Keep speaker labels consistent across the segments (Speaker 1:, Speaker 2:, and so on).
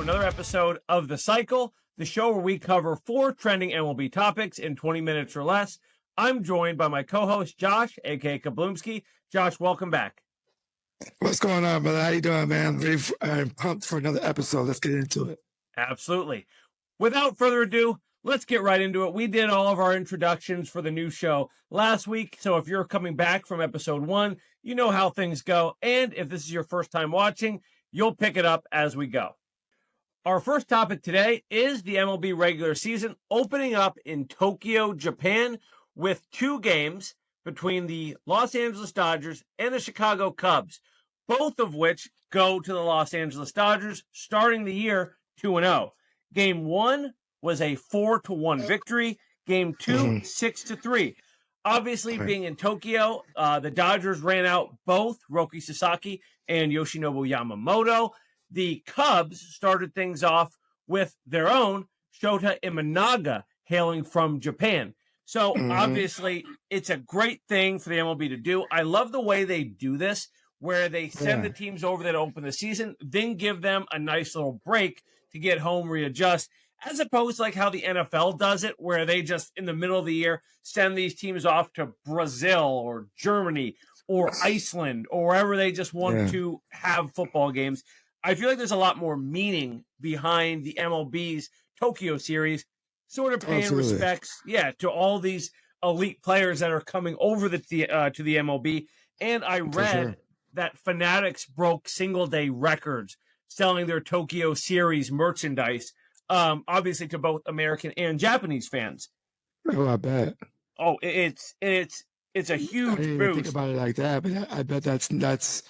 Speaker 1: another episode of The Cycle, the show where we cover 4 trending MLB topics in 20 minutes or less. I'm joined by my co-host, Josh, a.k.a. Kablumski. Josh, welcome back.
Speaker 2: What's going on, brother? How you doing, man? I'm pumped for another episode. Let's get into it.
Speaker 1: Absolutely. Without further ado, let's get right into it. We did all of our introductions for the new show last week, so if you're coming back from episode 1, you know how things go, and if this is your first time watching, you'll pick it up as we go. Our first topic today is the MLB regular season opening up in Tokyo, Japan, with 2 games between the Los Angeles Dodgers and the Chicago Cubs, both of which go to the Los Angeles Dodgers, starting the year 2-0. Game 1 was a 4-1 victory. Game 2, 6-3. Obviously, being in Tokyo, the Dodgers ran out both Roki Sasaki and Yoshinobu Yamamoto. The Cubs started things off with their own Shota Imanaga hailing from Japan. So obviously, it's a great thing for the MLB to do. I love the way they do this, where they send the teams over that open the season, then give them a nice little break to get home, readjust, as opposed to like how the NFL does it, where they just, in the middle of the year, send these teams off to Brazil or Germany or Iceland or wherever they just want to have football games. I feel like there's a lot more meaning behind the MLB's Tokyo series, sort of paying respects, to all these elite players that are coming over to the MLB. And I read that Fanatics broke single-day records selling their Tokyo series merchandise, obviously to both American and Japanese fans.
Speaker 2: Oh, I bet.
Speaker 1: Oh, it's a huge
Speaker 2: I didn't even
Speaker 1: boost.
Speaker 2: think about it like that, but I bet that's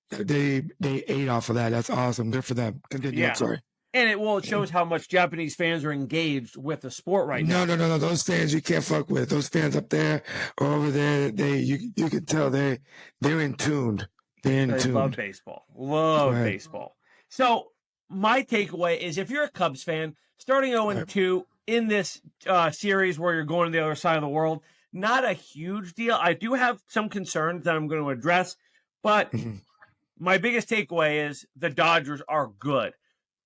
Speaker 2: they ate off of that. That's awesome. Good for them. Continue.
Speaker 1: Yeah.
Speaker 2: I'm sorry.
Speaker 1: And it shows how much Japanese fans are engaged with the sport right now.
Speaker 2: No. Those fans you can't fuck with. Those fans up there or over there, you can tell they're in tune. They're in tune.
Speaker 1: Love baseball. Love baseball. So my takeaway is if you're a Cubs fan, starting 0-2 in this series where you're going to the other side of the world, not a huge deal. I do have some concerns that I'm going to address, but my biggest takeaway is the Dodgers are good.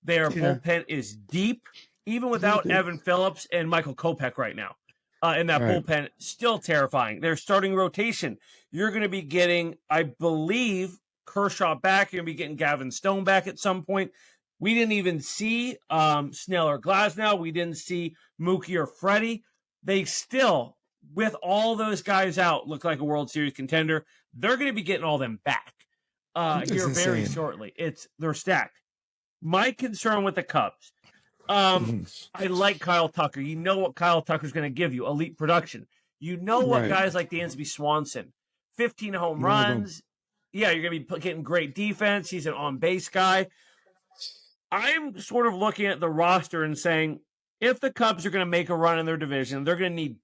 Speaker 1: Their bullpen is deep, even without Evan Phillips and Michael Kopech right now. In that bullpen, still terrifying. Their starting rotation, you're going to be getting, I believe, Kershaw back. You're going to be getting Gavin Stone back at some point. We didn't even see Snell or Glasnow. We didn't see Mookie or Freddie. They still, with all those guys out, look like a World Series contender. They're going to be getting all them back here very shortly. They're stacked. My concern with the Cubs, I like Kyle Tucker. You know what Kyle Tucker's going to give you, elite production. You know what guys like Dansby Swanson, 15 home runs. Yeah, you're going to be getting great defense. He's an on-base guy. I'm sort of looking at the roster and saying, if the Cubs are going to make a run in their division, they're going to need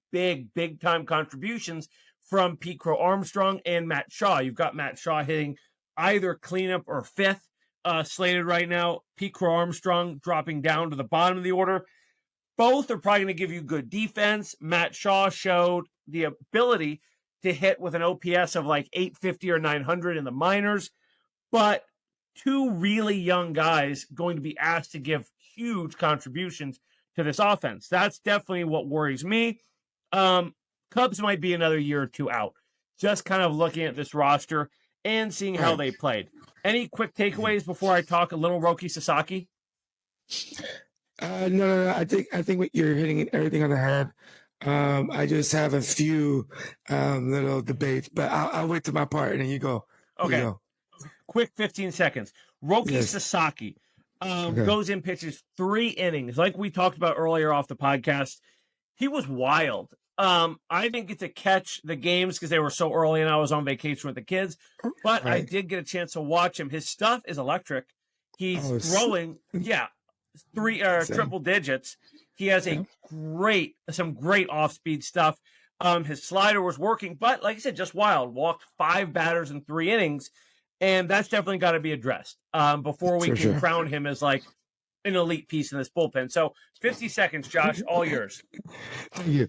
Speaker 1: big-time contributions from Pete Crow Armstrong and Matt Shaw. You've got Matt Shaw hitting either cleanup or fifth. Slated right now, Pete Crow Armstrong dropping down to the bottom of the order. Both are probably going to give you good defense. Matt Shaw showed the ability to hit with an OPS of like 850 or 900 in the minors, but 2 really young guys going to be asked to give huge contributions to this offense. That's definitely what worries me. Cubs might be another year or 2 out. Just kind of looking at this roster and seeing how they played. Any quick takeaways before I talk a little Roki Sasaki?
Speaker 2: No. I think what you're hitting everything on the head. I just have a few little debates, but I'll wait to my part and then you go.
Speaker 1: Okay. Quick 15 seconds. Roki Sasaki goes in, pitches 3 innings. Like we talked about earlier off the podcast, he was wild. I didn't get to catch the games because they were so early and I was on vacation with the kids, but I did get a chance to watch him. His stuff is electric. He's throwing, triple digits. He has some great off-speed stuff. His slider was working, but like I said, just wild. Walked 5 batters in 3 innings, and that's definitely got to be addressed before we can crown him as like an elite piece in this bullpen. So 50 seconds, Josh, all yours.
Speaker 2: Thank you.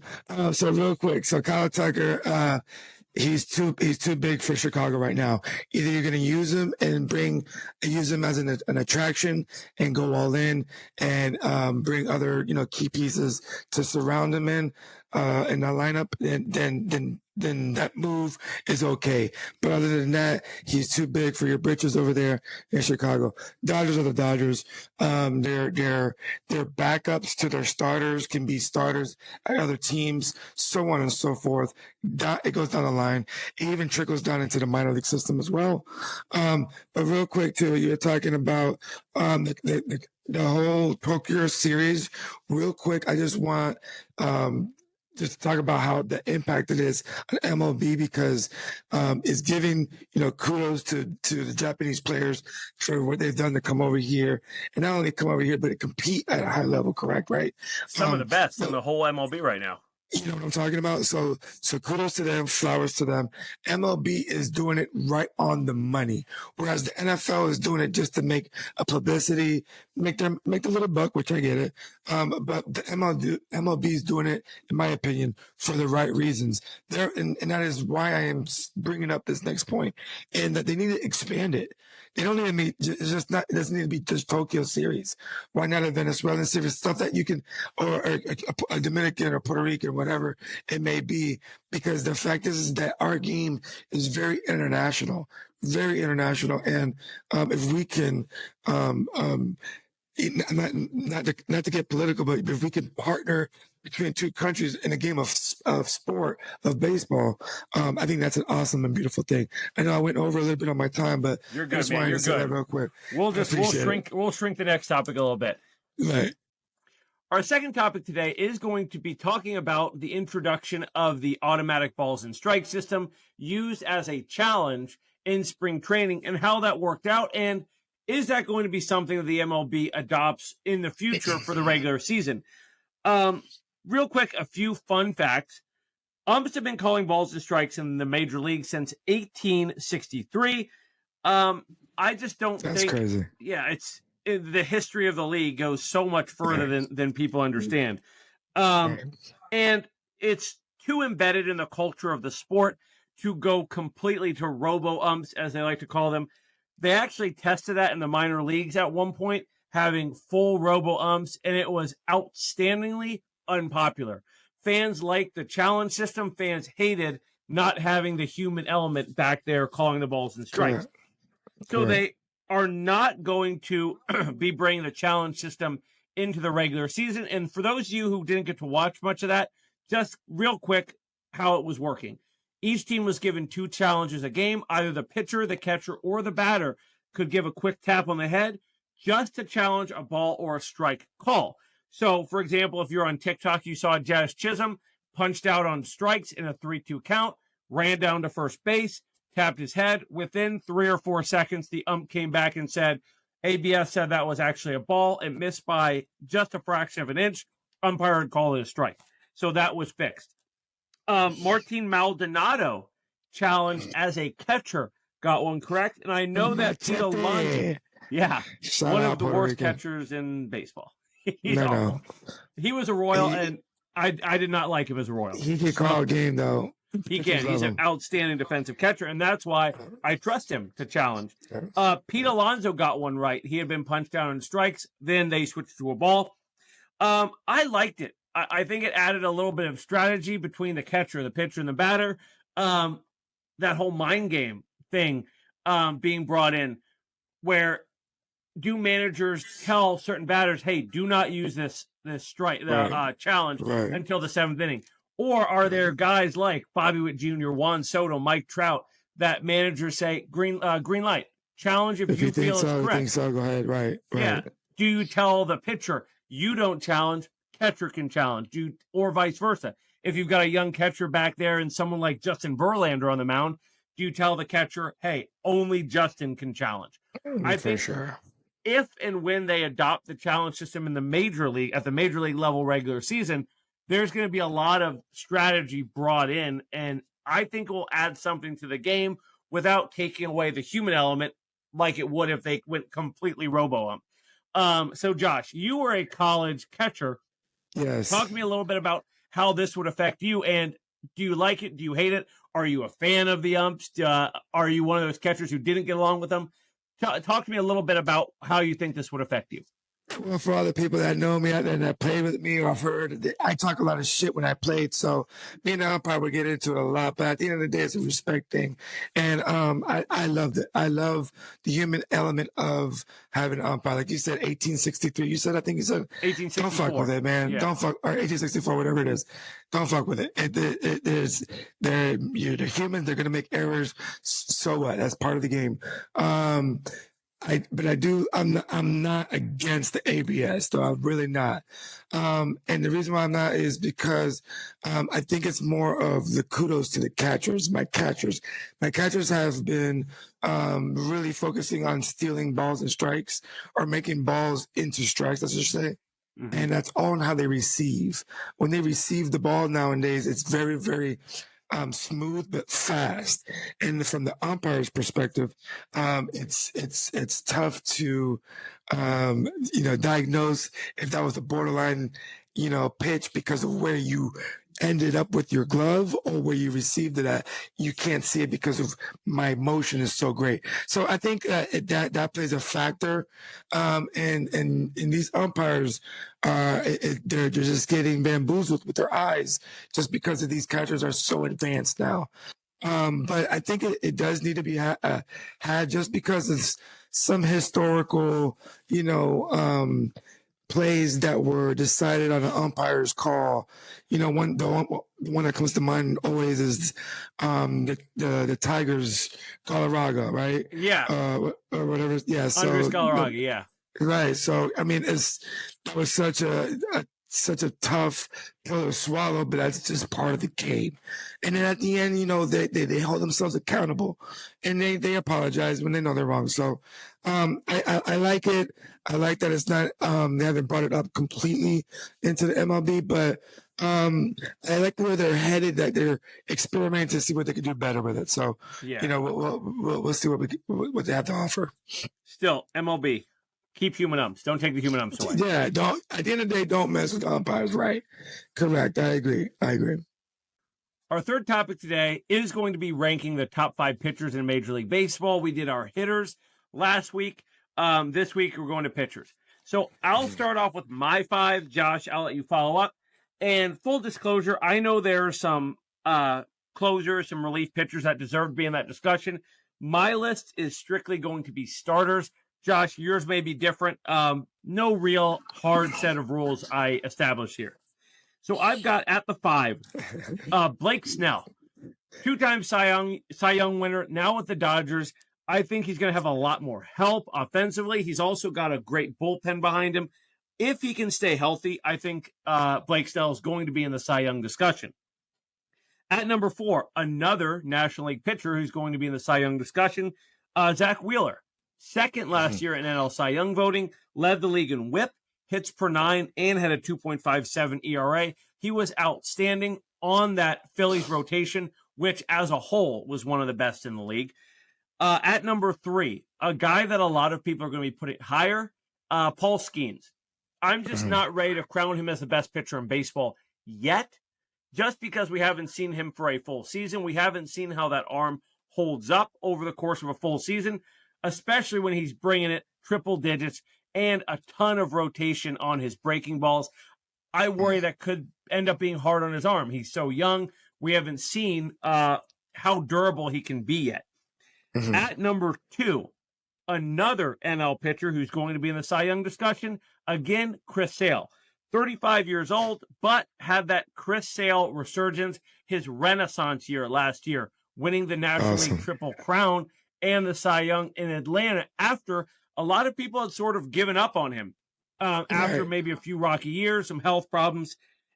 Speaker 2: So real quick, so Kyle Tucker, he's too big for Chicago right now. Either you're going to use him and use him as an attraction and go all in and bring other key pieces to surround him in that lineup, then that move is okay. But other than that, he's too big for your britches over there in Chicago. Dodgers are the Dodgers. Their backups to their starters can be starters at other teams, so on and so forth. It goes down the line. It even trickles down into the minor league system as well. But real quick too, you're talking about the whole Tokyo series. Real quick, I just want just to talk about how the impact it is on MLB, because it's giving kudos to the Japanese players for what they've done to come over here, and not only come over here but to compete at a high level. Correct, right?
Speaker 1: Some of the best in the whole MLB right now.
Speaker 2: You know what I'm talking about? So kudos to them, flowers to them. MLB is doing it right on the money, whereas the NFL is doing it just to make a publicity, make the little buck, which I get it. But the MLB is doing it, in my opinion, for the right reasons. And that is why I am bringing up this next point, and that they need to expand it. They don't need to be it doesn't need to be just Tokyo series. Why not a Venezuelan series? Stuff that you can, or a Dominican or Puerto Rican, whatever it may be. Because the fact is that our game is very international. And if we can, not to get political, but if we can partner between two countries in a game of sport, of baseball, I think that's an awesome and beautiful thing. I know I went over a little bit on my time, but
Speaker 1: you're good, man. You're good.
Speaker 2: Real quick.
Speaker 1: We'll shrink the next topic a little bit.
Speaker 2: Right.
Speaker 1: Our second topic today is going to be talking about the introduction of the automatic balls and strike system used as a challenge in spring training and how that worked out. And is that going to be something that the MLB adopts in the future for the regular season? Real quick, a few fun facts. Umps have been calling balls and strikes in the major league since 1863. I just don't think...
Speaker 2: That's crazy.
Speaker 1: Yeah, the history of the league goes so much further than people understand. And it's too embedded in the culture of the sport to go completely to robo-umps, as they like to call them. They actually tested that in the minor leagues at one point, having full robo-umps, and it was outstandingly unpopular. Fans liked the challenge system. Fans hated not having the human element back there calling the balls and strikes. So they are not going to be bringing the challenge system into the regular season. And for those of you who didn't get to watch much of that, just real quick how it was working. Each team was given 2 challenges a game. Either the pitcher, the catcher, or the batter could give a quick tap on the head just to challenge a ball or a strike call. So, for example, if you're on TikTok, you saw Jazz Chisholm punched out on strikes in a 3-2 count, ran down to first base, tapped his head. Within 3 or 4 seconds, the ump came back and said, ABS said that was actually a ball. It missed by just a fraction of an inch. Umpire would call it a strike. So that was fixed. Martin Maldonado challenged as a catcher got one correct. And I know that Pete Alonso, one of the worst catchers in baseball.
Speaker 2: No.
Speaker 1: He was a Royal, and I did not like him as a Royal.
Speaker 2: He can call a game, though.
Speaker 1: He can. He's an outstanding defensive catcher, and that's why I trust him to challenge. Pete Alonso got one right. He had been punched down on strikes. Then they switched to a ball. I liked it. I think it added a little bit of strategy between the catcher, the pitcher, and the batter. That whole mind game thing being brought in, where do managers tell certain batters, hey, do not use this strike, challenge until the 7th inning? Or are there guys like Bobby Witt Jr., Juan Soto, Mike Trout, that managers say, green light, challenge if you feel it's correct.
Speaker 2: Think so, go ahead, right.
Speaker 1: Yeah. Do you tell the pitcher, you don't challenge, catcher can challenge, or vice versa? If you've got a young catcher back there and someone like Justin Verlander on the mound, do you tell the catcher, hey, only Justin can challenge? I think if and when they adopt the challenge system in the major league, at the major league level regular season, there's going to be a lot of strategy brought in, and I think it will add something to the game without taking away the human element like it would if they went completely robo-ump. So, Josh, you were a college catcher.
Speaker 2: Yes.
Speaker 1: Talk to me a little bit about how this would affect you, and Do you like it? Do you hate it? Are you a fan of the umps? Are you one of those catchers who didn't get along with them? Talk to me a little bit about how you think this would affect you.
Speaker 2: Well, for all the people that know me and that play with me, or I've heard, I talk a lot of shit when I played. So me and umpire would get into it a lot. But at the end of the day, it's a respect thing, and I loved it. I love the human element of having an umpire. Like you said, 1863. You said, I think you said,
Speaker 1: 1864.
Speaker 2: don't fuck with it, man.
Speaker 1: Yeah.
Speaker 2: Don't fuck, or 1864, whatever it is. Don't fuck with it. They're human. They're gonna make errors. So what? That's part of the game. I'm not against the ABS, though. I'm really not. And the reason why I'm not is because I think it's more of the kudos to the catchers. My catchers have been really focusing on stealing balls and strikes, or making balls into strikes, let's just say. Mm-hmm. And that's all in how they receive. When they receive the ball nowadays, it's very, very smooth but fast. And from the umpire's perspective, it's tough to diagnose if that was a borderline pitch because of where you ended up with your glove or where you received it at. You can't see it because of my motion is so great. So I think that plays a factor. And these umpires they're just getting bamboozled with their eyes just because of these catchers are so advanced now. But I think it does need to be had just because of some historical, plays that were decided on an umpire's call. The one that comes to mind always is the Tigers Galarraga, right?
Speaker 1: Yeah.
Speaker 2: Or whatever. Yeah.
Speaker 1: Andres Galarraga, yeah.
Speaker 2: Right. So I mean, it was such a tough pill to swallow, but that's just part of the game. And then at the end, they hold themselves accountable, and they apologize when they know they're wrong. So I like it. I like that it's not they haven't brought it up completely into the MLB, but I like where they're headed. That they're experimenting to see what they can do better with it. So
Speaker 1: yeah,
Speaker 2: we'll see what they have to offer.
Speaker 1: Still, MLB. Keep human umps. Don't take the human umps away.
Speaker 2: Yeah, don't. At the end of the day, don't mess with umpires. Right? Correct. I agree.
Speaker 1: Our third topic today is going to be ranking the top 5 pitchers in Major League Baseball. We did our hitters last week. This week we're going to pitchers. So I'll start off with my 5. Josh, I'll let you follow up. And full disclosure, I know there are some closers, some relief pitchers that deserve to be in that discussion. My list is strictly going to be starters. Josh, yours may be different. No real hard set of rules I established here. So I've got at the 5, Blake Snell, 2-time Cy Young winner, now with the Dodgers. I think he's going to have a lot more help offensively. He's also got a great bullpen behind him. If he can stay healthy, I think Blake Snell is going to be in the Cy Young discussion. At number 4, another National League pitcher who's going to be in the Cy Young discussion, Zach Wheeler. Second last year in NL Cy Young voting, led the league in WHIP, hits per 9, and had a 2.57 ERA. He was outstanding on that Phillies rotation, which as a whole was one of the best in the league. At number 3, a guy that a lot of people are going to be putting higher, Paul Skeens. I'm just not ready to crown him as the best pitcher in baseball yet, just because we haven't seen him for a full season. We haven't seen how that arm holds up over the course of a full season, especially when he's bringing it triple digits and a ton of rotation on his breaking balls. I worry that could end up being hard on his arm. He's so young. We haven't seen how durable he can be yet. Mm-hmm. At number 2, another NL pitcher who's going to be in the Cy Young discussion, again, Chris Sale. 35 years old, but had that Chris Sale resurgence, his renaissance year last year, winning the National League Triple Crown and the Cy Young in Atlanta after a lot of people had sort of given up on him after maybe a few rocky years, some health problems.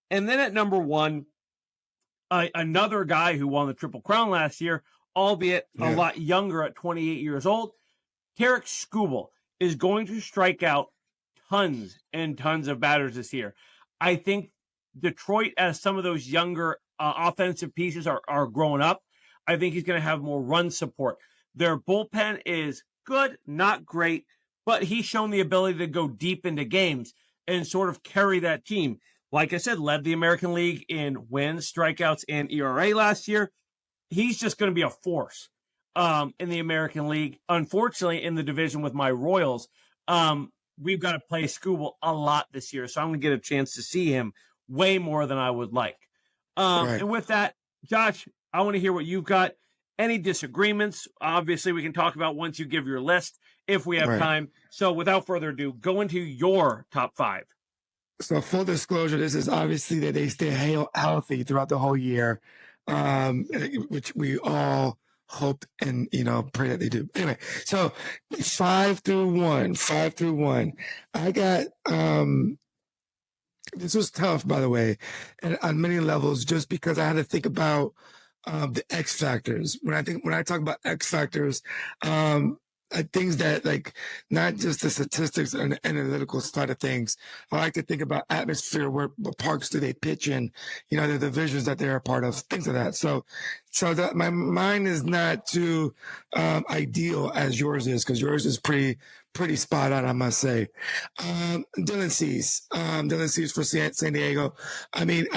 Speaker 1: And then at number 1, another guy who won the Triple Crown last year, albeit a lot younger at 28 years old, Tarek Skubal is going to strike out tons and tons of batters this year. I think Detroit, as some of those younger offensive pieces are growing up, I think he's going to have more run support. Their bullpen is good, not great, but he's shown the ability to go deep into games and sort of carry that team. like I said, led the American League in wins, strikeouts, and ERA last year. He's just going to be a force in the American League. Unfortunately, in the division with my Royals, we've got to play Skubal a lot this year, so I'm going to get a chance to see him way more than I would like.
Speaker 2: Right.
Speaker 1: And with that, Josh, I want to hear what you've got. Any disagreements? Obviously, we can talk about once you give your list if we have
Speaker 2: Right.
Speaker 1: time. So without further ado, go into your top 5.
Speaker 2: So full disclosure, this is obviously that they stay healthy throughout the whole year, which we all hope and pray that they do. Anyway, so 5 through 1. I got this was tough, by the way, and on many levels, just because I had to think about the X factors. When I talk about X factors, things that like not just the statistics and the analytical side of things. I like to think about atmosphere, what parks do they pitch in, the divisions that they're a part of, things like that. So that my mind is not too ideal as yours is, because yours is pretty spot on, I must say. Dylan Cease for San Diego. I mean,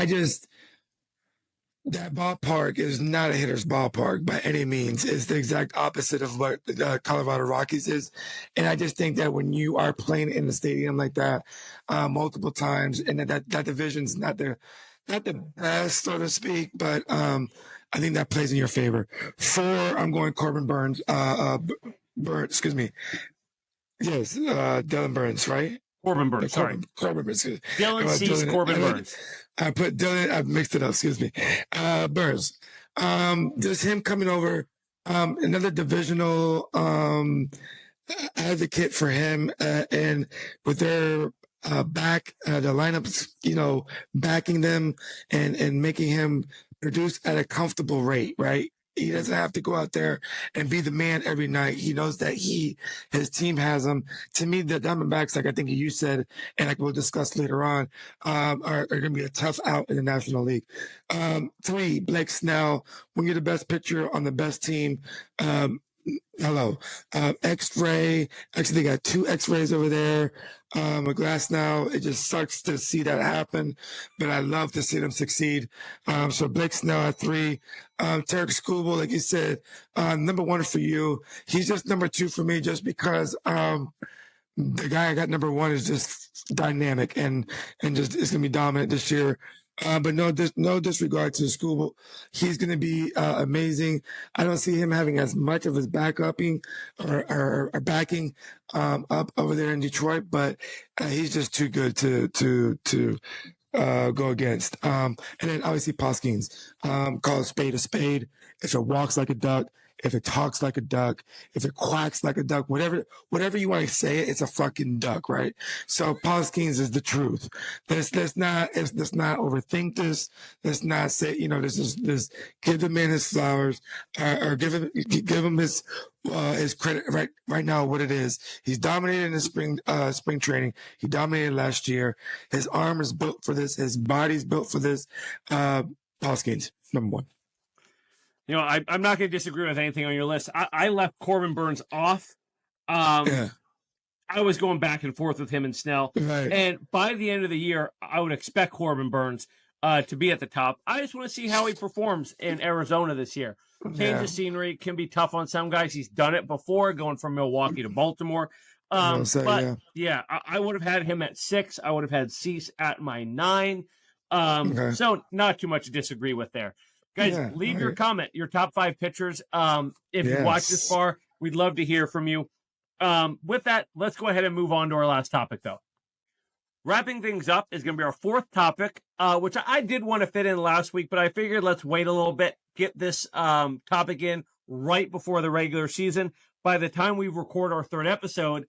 Speaker 2: that ballpark is not a hitter's ballpark by any means. It's the exact opposite of what the Colorado Rockies is. And I just think that when you are playing in a stadium like that multiple times, and that division's not the best, so to speak, but I think that plays in your favor. 4, I'm going Corbin Burns. Excuse me. Yes, Dylan Burns, right?
Speaker 1: Corbin Burns, sorry.
Speaker 2: Corbin Burns.
Speaker 1: Dylan Cease, Corbin Burns.
Speaker 2: I put Dylan, I've mixed it up, excuse me. Burns. Just him coming over, another divisional advocate for him, and with their the lineups, backing them and making him produce at a comfortable rate, right? He doesn't have to go out there and be the man every night. He knows that his team has him. To me, the Diamondbacks, like I think you said, and like we'll discuss later on, are going to be a tough out in the National League. 3, Blake Snell. When you're the best pitcher on the best team, X-ray. Actually, they got 2 X-rays over there. A glass now. It just sucks to see that happen, but I love to see them succeed. So Blake Snell at 3. Tarek Skubal, like you said, number 1 for you. He's just number 2 for me, just because the guy I got number 1 is just dynamic and just is going to be dominant this year. But no disregard to Skubal. He's going to be amazing. I don't see him having as much of his backing up over there in Detroit, but he's just too good to go against. And then obviously Paskins. Call a spade. If it walks like a duck, if it talks like a duck, if it quacks like a duck, whatever you want to say, it's a fucking duck, right? So Paskins is the truth. Let's not overthink this. Let's not say, this give the man his flowers, or give him his credit right now, what it is. He's dominated in the spring training. He dominated last year. His arm is built for this. His body's built for this. Paskins, number 1.
Speaker 1: I'm not going to disagree with anything on your list. I left Corbin Burns off. I was going back and forth with him and Snell.
Speaker 2: Right.
Speaker 1: And by the end of the year, I would expect Corbin Burns to be at the top. I just want to see how he performs in Arizona this year. Change of scenery can be tough on some guys. He's done it before, going from Milwaukee to Baltimore. I would have had him at 6. I would have had Cease at my 9. So not too much to disagree with there. Guys, leave your comment, your top 5 pitchers. If you watch this far, we'd love to hear from you. With that, let's go ahead and move on to our last topic, though. Wrapping things up is going to be our 4th topic, which I did want to fit in last week, but I figured let's wait a little bit, get this topic in right before the regular season. By the time we record our 3rd episode,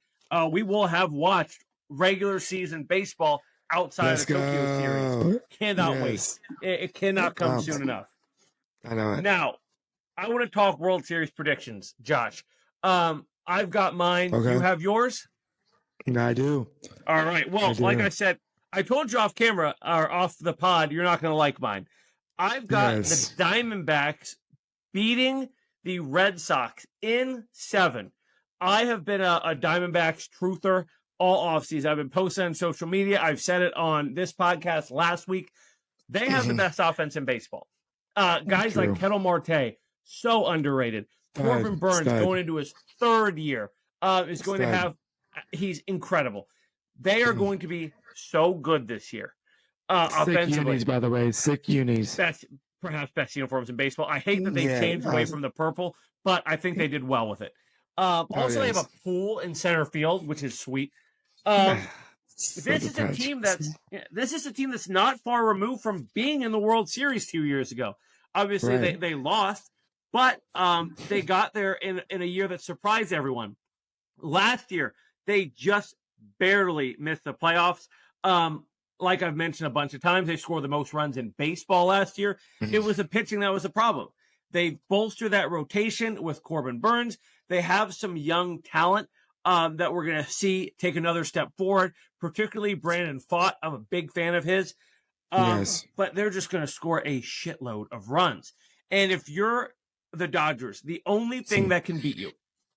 Speaker 1: we will have watched regular season baseball outside of the Tokyo series. Cannot wait. It cannot come soon enough.
Speaker 2: I know it.
Speaker 1: Now, I want to talk World Series predictions, Josh. I've got mine. Okay. You have yours?
Speaker 2: I do.
Speaker 1: All right. Well, like I said, I told you off camera or off the pod, you're not going to like mine. I've got the Diamondbacks beating the Red Sox in 7. I have been a Diamondbacks truther all offseason. I've been posting on social media. I've said it on this podcast last week. They have the best offense in baseball. Guys like Kettle Marte, so underrated. Corbin Burns going into his third year is going to have. He's incredible. They are going to be so good this year. Offensively,
Speaker 2: unis, by the way, sick unis.
Speaker 1: Perhaps best uniforms in baseball. I hate that they changed away from the purple, but I think they did well with it. Also, they have a pool in center field, which is sweet. This is a team that's not far removed from being in the World Series 2 years ago. Obviously, they lost, but they got there in a year that surprised everyone. Last year, they just barely missed the playoffs. Like I've mentioned a bunch of times, they scored the most runs in baseball last year. It was the pitching that was the problem. They bolster that rotation with Corbin Burns. They have some young talent that we're going to see take another step forward, particularly Brandon Pfaadt. I'm a big fan of his. But they're just going to score a shitload of runs. And if you're the Dodgers, the only thing that can beat you,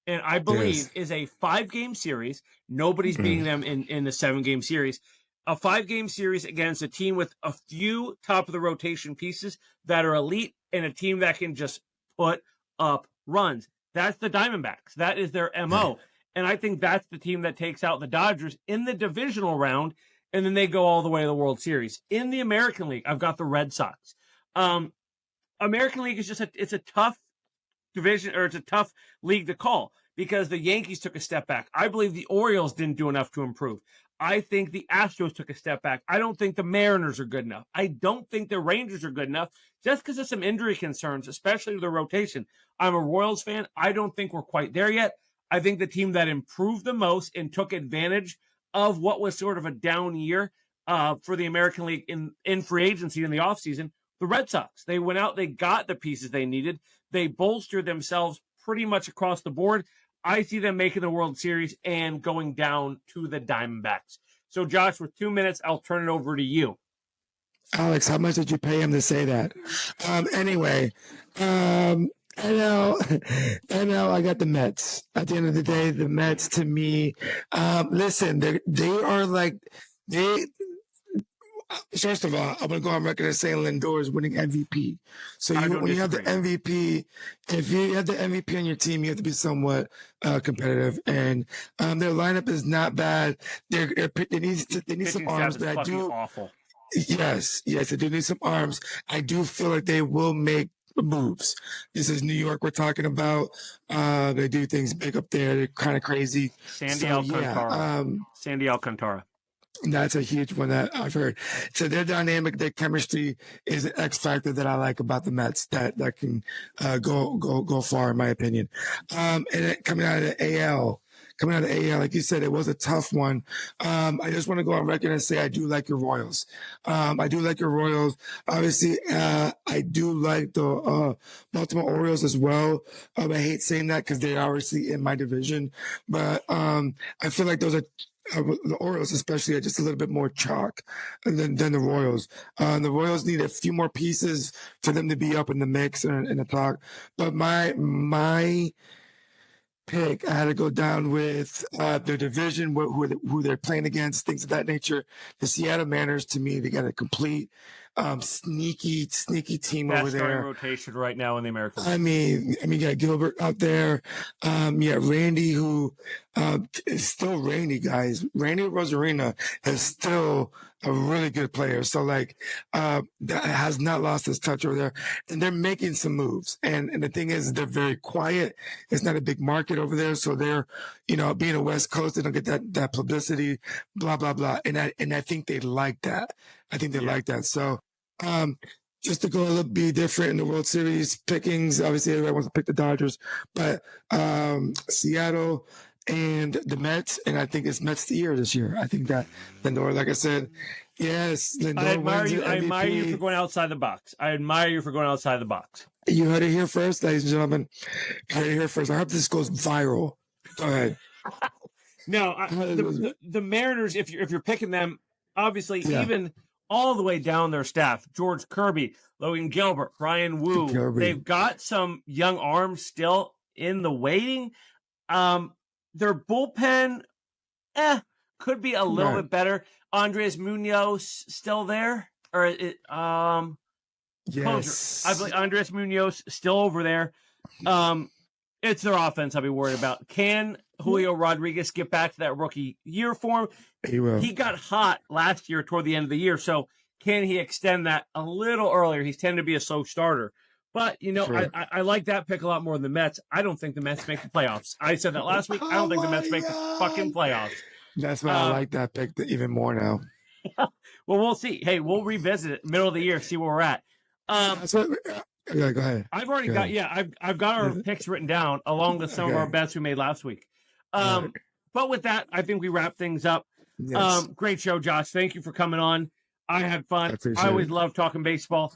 Speaker 1: and I believe is a 5-game series. Nobody's beating them in the 7-game series. A 5-game series against a team with a few top-of-the-rotation pieces that are elite and a team that can just put up runs. That's the Diamondbacks. That is their MO. And I think that's the team that takes out the Dodgers in the divisional round, and then they go all the way to the World Series. In the American League, I've got the Red Sox. American League is just it's a tough division, or it's a tough league to call because the Yankees took a step back. I believe the Orioles didn't do enough to improve. I think the Astros took a step back. I don't think the Mariners are good enough. I don't think the Rangers are good enough just because of some injury concerns, especially with the rotation. I'm a Royals fan. I don't think we're quite there yet. I think the team that improved the most and took advantage of what was sort of a down year for the American League in free agency in the offseason, the Red Sox. They went out, they got the pieces they needed. They bolstered themselves pretty much across the board. I see them making the World Series and going down to the Diamondbacks. So, Josh, with 2 minutes, I'll turn it over to you.
Speaker 2: Alex, how much did you pay him to say that? Anyway, I know I got the Mets. At the end of the day, the Mets to me, listen, they are like, first of all, I'm going to go on record as saying Lindor is winning MVP. So when you have the MVP, if you have the MVP on your team, you have to be somewhat competitive. And their lineup is not bad. They need some arms, but I do.
Speaker 1: Awful.
Speaker 2: Yes, they do need some arms. I do feel like they will make moves. This is New York we're talking about. They do things big up there. They're kind of crazy.
Speaker 1: Sandy Alcantara.
Speaker 2: That's a huge one that I've heard. So their dynamic, their chemistry is an X factor that I like about the Mets that can go far in my opinion. And coming out of the AL, like you said, it was a tough one. I just want to go on record and say I do like your Royals. I do like your Royals. Obviously, I do like the Baltimore Orioles as well. I hate saying that because they're obviously in my division, but I feel like those are the Orioles especially are just a little bit more chalk than the Royals. The Royals need a few more pieces for them to be up in the mix and in the talk. But my pick, I had to go down with their division, who they're playing against, things of that nature. The Seattle Mariners, to me, they got a complete sneaky team over there.
Speaker 1: Starting rotation right now in the American League.
Speaker 2: I mean, you got Gilbert out there. You got Randy, who is still Randy, guys. Randy Rosarina is still a really good player. So, like, that has not lost his touch over there. And they're making some moves. And the thing is, they're very quiet. It's not a big market over there. So they're, being a West Coast, they don't get that publicity, blah, blah, blah. And I think they like that. Like that. So, just to go a little bit different in the World Series pickings, obviously everybody wants to pick the Dodgers, but Seattle and the Mets, and I think it's Mets the year this year. I think that Lindor, like I said, yes, Lindor
Speaker 1: I admire you for going outside the box.
Speaker 2: You heard it here first, ladies and gentlemen. You heard it here first. I hope this goes viral. Go ahead.
Speaker 1: No, the Mariners, if you're picking them, obviously even all the way down their staff, George Kirby, Logan Gilbert, Brian Wu, they've got some young arms still in the waiting. Their bullpen, could be a little bit better. Andres Munoz still there, or
Speaker 2: yes,
Speaker 1: I believe Andres Munoz still over there. It's their offense I'll be worried about. Can Julio Rodriguez get back to that rookie year form?
Speaker 2: He will.
Speaker 1: He got hot last year toward the end of the year, so can he extend that a little earlier? He's tended to be a slow starter. But, sure. I like that pick a lot more than the Mets. I don't think the Mets make the playoffs. I said that last week. I don't think the Mets make the fucking playoffs.
Speaker 2: That's why I like that pick even more now.
Speaker 1: Well, we'll see. Hey, we'll revisit it middle of the year, see where we're at.
Speaker 2: Yeah, go ahead.
Speaker 1: I've already I've got our picks written down along with some of our bets we made last week. But with that, I think we wrap things up. Yes. Great show, Josh. Thank you for coming on. I had fun. I always love talking baseball.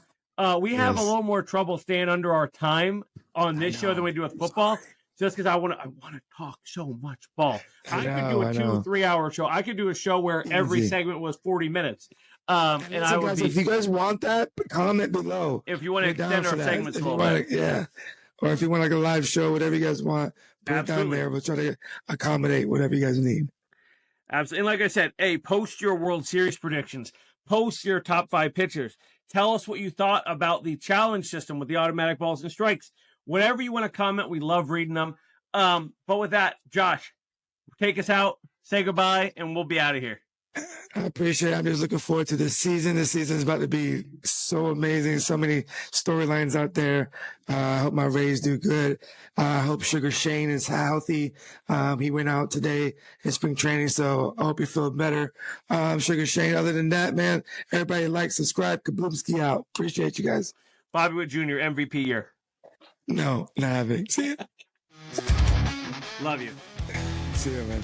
Speaker 1: We have a little more trouble staying under our time on this show than we do with football, just because I want to talk so much ball. I could do a 2-3 hour show. I could do a show where every segment was 40 minutes. And I would
Speaker 2: if you guys want that, comment below.
Speaker 1: If you want to extend our segments a little bit.
Speaker 2: Yeah. Or if you want like a live show, whatever you guys want, put it down there. We'll try to accommodate whatever you guys need.
Speaker 1: Absolutely. And like I said, hey, post your World Series predictions. Post your top 5 pitchers. Tell us what you thought about the challenge system with the automatic balls and strikes. Whatever you want to comment, we love reading them. But with that, Josh, take us out, say goodbye, and we'll be out of here.
Speaker 2: I appreciate it. I'm just looking forward to this season. This season is about to be so amazing. So many storylines out there. I hope my Rays do good. I hope Sugar Shane is healthy. He went out today in spring training, so I hope you feel better. Sugar Shane, other than that, man, everybody like, subscribe, Kaboomski out. Appreciate you guys.
Speaker 1: Bobby Witt Jr., MVP year.
Speaker 2: No, not having. See ya.
Speaker 1: Love you.
Speaker 2: See ya, man.